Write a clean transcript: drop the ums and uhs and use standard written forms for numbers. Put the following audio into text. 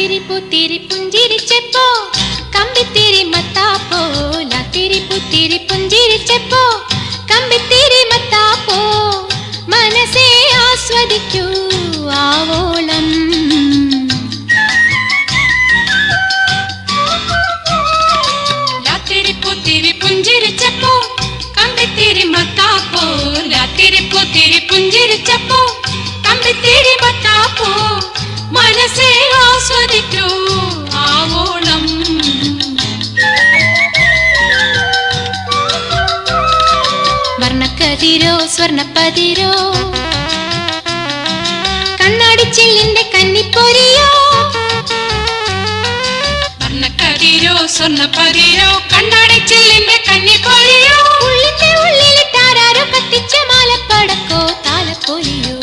പൂത്തിരി പുഞ്ചിരിച്ചപ്പോ കമ്പിത്തിരി മത്താപ്പോ ലാത്തിരി പൂത്തിരി പുഞ്ചിരിച്ചപ്പോ കമ്പിത്തിരി മത്താപ്പോ മനസ്സേ ആസ്വദിക്കൂ ആവോളം. ലാത്തിരി പൂത്തിരി പുഞ്ചിരിച്ചപ്പോ കമ്പിത്തിരി മത്താപ്പോ ലാത്തിരി പൂത്തിരി പുഞ്ചിരിച്ചപ്പോ കമ്പിത്തിരി മത്താപ്പോ മനസ്സേ ആസ്വദിക്കൂ ആവോളം. വർണ്ണക്കതിരോ സ്വർണ്ണപ്പതിരോ കണ്ണാടിച്ചില്ലിന്റെ കന്നിപ്പൊരിയോ. വർണ്ണക്കതിരോ സ്വർണ്ണപ്പതിരോ കണ്ണാടിച്ചില്ലിന്റെ കന്നിപ്പൊരിയോ. ഉള്ളിന്റെ ഉള്ളിലിട്ടാരോ കത്തിച്ച മാലപ്പടക്കോ താലപ്പൊലിയോ.